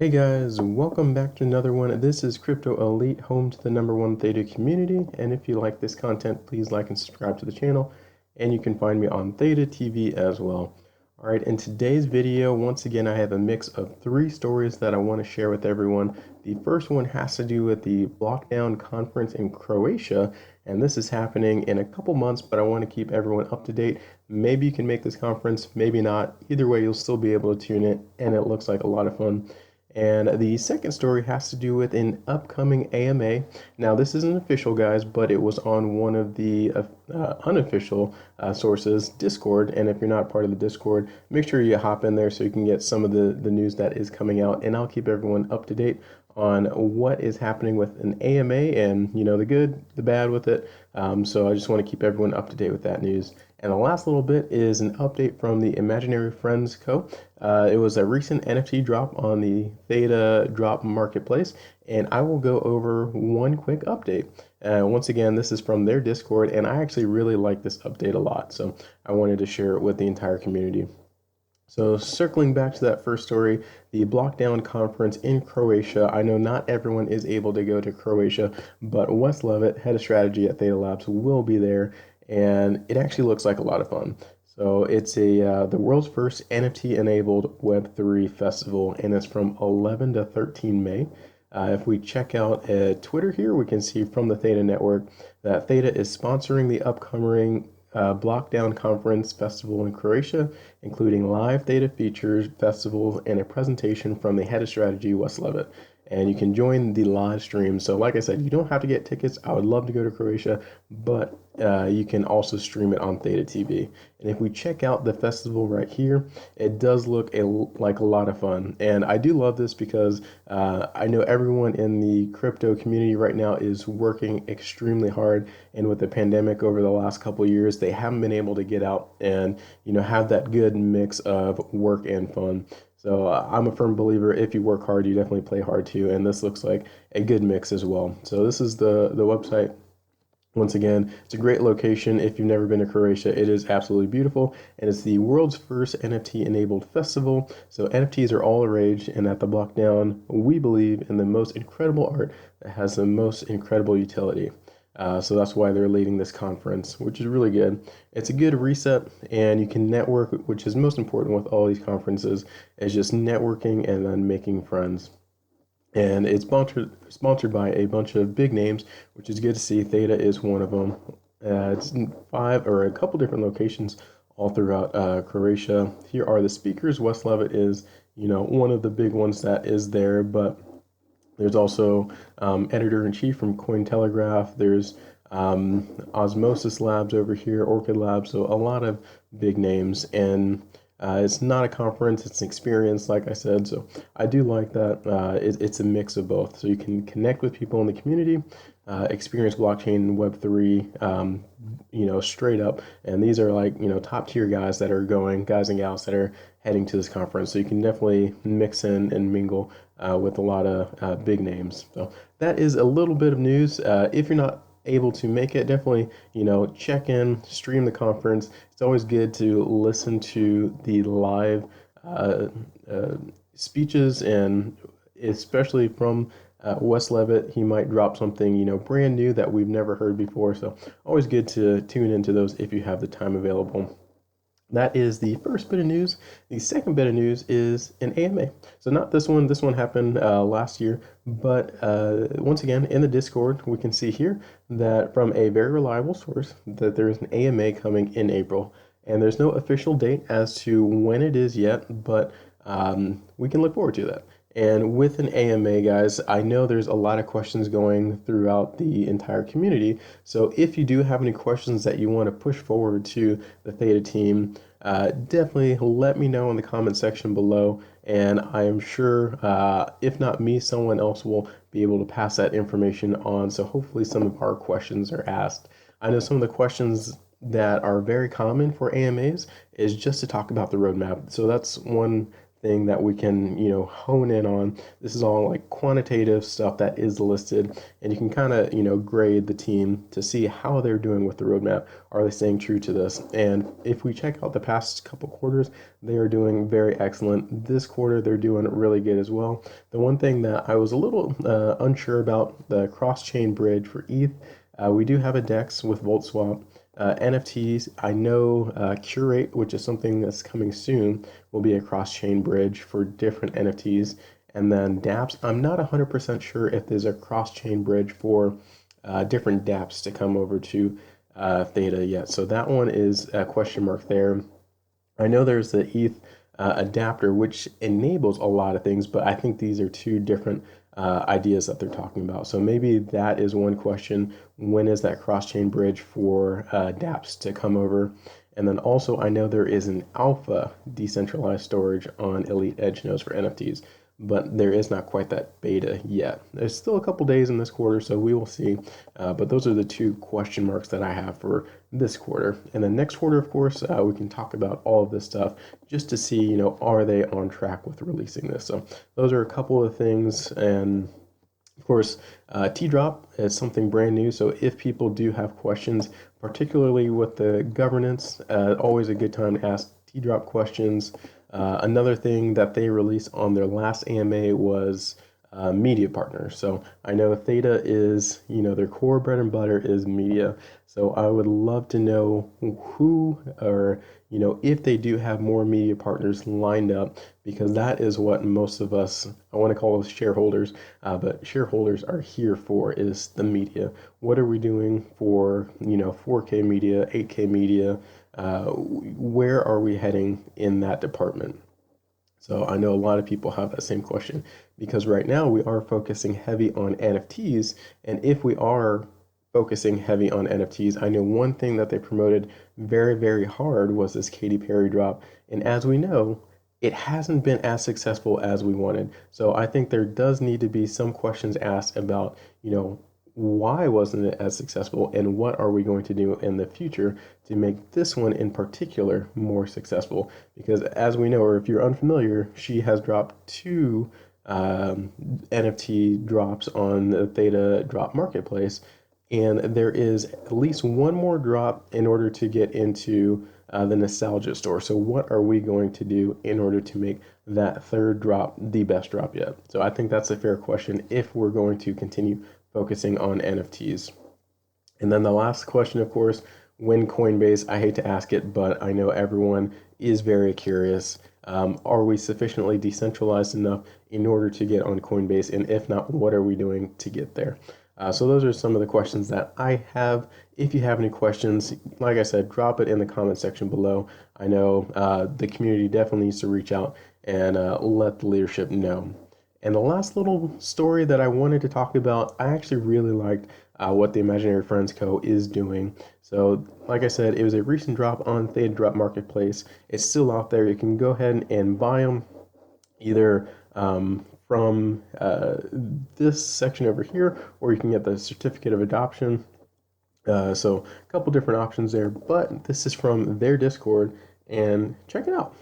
Hey guys, welcome back to another one. This is Crypto Elite, home to the #1 Theta community. And if you like this content, please like and subscribe to the channel. And you can find me on Theta TV as well. All right, in today's video, once again, I have a mix of 3 stories that I want to share with everyone. The first one has to do with the Lockdown conference in Croatia. And this is happening in a couple months, but I want to keep everyone up to date. Maybe you can make this conference, maybe not. Either way, you'll still be able to tune in, and it looks like a lot of fun. And the second story has to do with an upcoming AMA. Now, this isn't official, guys, but it was on one of the unofficial sources, Discord. And if you're not part of the Discord, make sure you hop in there so you can get some of the news that is coming out. And I'll keep everyone up to date on what is happening with an AMA and, the good, the bad with it. So I just want to keep everyone up to date with that news. And the last little bit is an update from the Imaginary Friends Co. It was a recent NFT drop on the Theta drop marketplace, and I will go over one quick update. Once again, this is from their Discord, and I actually really like this update a lot, so I wanted to share it with the entire community. So circling back to that first story, the Blockdown conference in Croatia. I know not everyone is able to go to Croatia, but Wes Levitt, head of strategy at Theta Labs, will be there, and it actually looks like a lot of fun. So it's the world's first NFT-enabled Web3 festival, and it's from 11 to 13 May. If we check out Twitter here, we can see from the Theta network that Theta is sponsoring the upcoming Blockdown Conference Festival in Croatia, including live Theta features, festivals, and a presentation from the head of strategy, Wes Levitt. And you can join the live stream. So like I said, you don't have to get tickets. I would love to go to Croatia, but you can also stream it on Theta TV. And if we check out the festival right here, it does look like a lot of fun. And I do love this because I know everyone in the crypto community right now is working extremely hard. And with the pandemic over the last couple of years, they haven't been able to get out and, have that good mix of work and fun. So I'm a firm believer, if you work hard, you definitely play hard too, and this looks like a good mix as well. So this is the website. Once again, it's a great location. If you've never been to Croatia, it is absolutely beautiful, and it's the world's first NFT-enabled festival. So NFTs are all the rage, and at the Blockdown, we believe in the most incredible art that has the most incredible utility. So that's why they're leading this conference, which is really good. It's a good reset, and you can network, which is most important with all these conferences, is just networking and then making friends. And it's sponsored by a bunch of big names, which is good to see. Theta is one of them. It's 5 or a couple different locations all throughout Croatia. Here are the speakers. Wes Levitt is, one of the big ones that is there, but there's also editor-in-chief from Cointelegraph. There's Osmosis Labs over here, Orchid Labs, so a lot of big names. And it's not a conference, it's an experience, like I said. So I do like that. It's a mix of both. So you can connect with people in the community, experience blockchain and Web3, straight up. And these are like, top tier guys that are going, guys and gals that are heading to this conference. So you can definitely mix in and mingle with a lot of big names. So that is a little bit of news. If you're not able to make it, definitely, check in, stream the conference. It's always good to listen to the live speeches, and especially from Wes Levitt. He might drop something, brand new that we've never heard before. So always good to tune into those if you have the time available. That is the first bit of news. The second bit of news is an AMA. So not this one. This one happened last year. But once again, in the Discord, we can see here that from a very reliable source that there is an AMA coming in April. And there's no official date as to when it is yet, but we can look forward to that. And with an AMA, guys, I know there's a lot of questions going throughout the entire community. So if you do have any questions that you want to push forward to the Theta team, definitely let me know in the comment section below. And I am sure, if not me, someone else will be able to pass that information on. So hopefully some of our questions are asked. I know some of the questions that are very common for AMAs is just to talk about the roadmap. So that's one thing that we can, hone in on. This is all like quantitative stuff that is listed, and you can kind of, grade the team to see how they're doing with the roadmap. Are they staying true to this? And if we check out the past couple quarters, they are doing very excellent. This quarter, they're doing really good as well. The one thing that I was a little unsure about, the cross-chain bridge for ETH, we do have a DEX with VoltSwap. NFTs, I know Curate, which is something that's coming soon, will be a cross-chain bridge for different NFTs. And then dApps, I'm not 100% sure if there's a cross-chain bridge for different dApps to come over to Theta yet. So that one is a question mark there. I know there's the ETH adapter, which enables a lot of things, but I think these are two different ideas that they're talking about. So maybe that is one question. When is that cross-chain bridge for dApps to come over? And then also, I know there is an alpha decentralized storage on Elite Edge nodes for NFTs, but there is not quite that beta yet. There's still a couple days in this quarter, so we will see. But those are the two question marks that I have for this quarter. And then next quarter, of course, we can talk about all of this stuff just to see, are they on track with releasing this? So those are a couple of things. And of course, T-Drop is something brand new. So if people do have questions, particularly with the governance, always a good time to ask T-Drop questions. Another thing that they released on their last AMA was media partners. So I know Theta is, their core bread and butter is media. So I would love to know who or, if they do have more media partners lined up, because that is what most of us, I want to call us shareholders, but shareholders are here for, is the media. What are we doing for, 4K media, 8K media? Where are we heading in that department? So I know a lot of people have that same question, because right now we are focusing heavy on NFTs. And if we are focusing heavy on NFTs, I know one thing that they promoted very, very hard was this Katy Perry drop. And as we know, it hasn't been as successful as we wanted. So I think there does need to be some questions asked about, why wasn't it as successful, and what are we going to do in the future to make this one in particular more successful? Because as we know, or if you're unfamiliar, she has dropped two NFT drops on the Theta drop marketplace, and there is at least one more drop in order to get into the nostalgia store. So what are we going to do in order to make that third drop the best drop yet? So I think that's a fair question if we're going to continue focusing on NFTs. And then the last question, of course, when Coinbase, I hate to ask it, but I know everyone is very curious. Are we sufficiently decentralized enough in order to get on Coinbase? And if not, what are we doing to get there? So those are some of the questions that I have. If you have any questions, like I said, drop it in the comment section below. I know the community definitely needs to reach out and let the leadership know. And the last little story that I wanted to talk about, I actually really liked what the Imaginary Friends Co. is doing. So, like I said, it was a recent drop on Theta Drop Marketplace. It's still out there. You can go ahead and buy them either from this section over here, or you can get the certificate of adoption. So a couple different options there, but this is from their Discord, and check it out.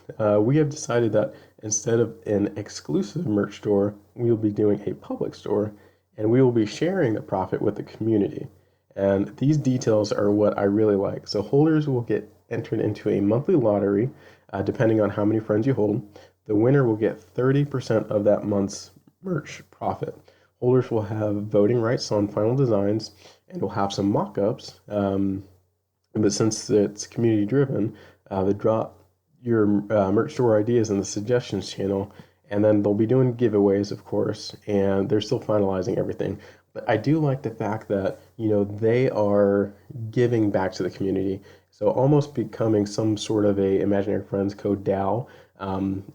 We have decided that instead of an exclusive merch store, we will be doing a public store, and we will be sharing the profit with the community. And these details are what I really like. So holders will get entered into a monthly lottery, depending on how many friends you hold. The winner will get 30% of that month's merch profit. Holders will have voting rights on final designs, and we'll have some mock-ups. But since it's community driven, they drop your merch store ideas in the suggestions channel, and then they'll be doing giveaways, of course, and they're still finalizing everything. But I do like the fact that, they are giving back to the community. So almost becoming some sort of a Imaginary Friends Co. DAO.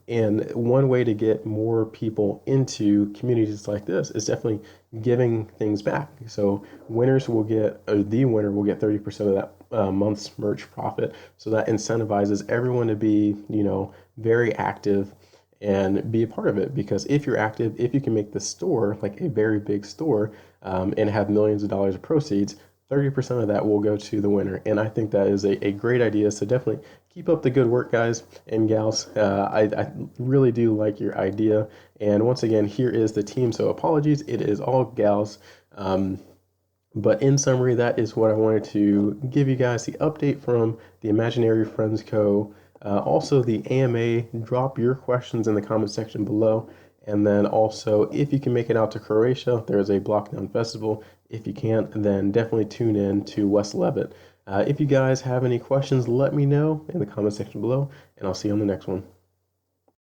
And one way to get more people into communities like this is definitely giving things back. So winners will get, or the winner will get 30% of that month's merch profit. So that incentivizes everyone to be, very active and be a part of it. Because if you're active, if you can make the store like a very big store and have millions of dollars of proceeds, 30% of that will go to the winner. And I think that is a great idea. So definitely keep up the good work, guys and gals. I really do like your idea. And once again, here is the team. So apologies, it is all gals. But in summary, that is what I wanted to give you guys the update from the Imaginary Friends Co. Also, the AMA, drop your questions in the comment section below. And then also, if you can make it out to Croatia, there's a Blockdown Festival. If you can't, then definitely tune in to West Levitt. If you guys have any questions, let me know in the comment section below, and I'll see you on the next one.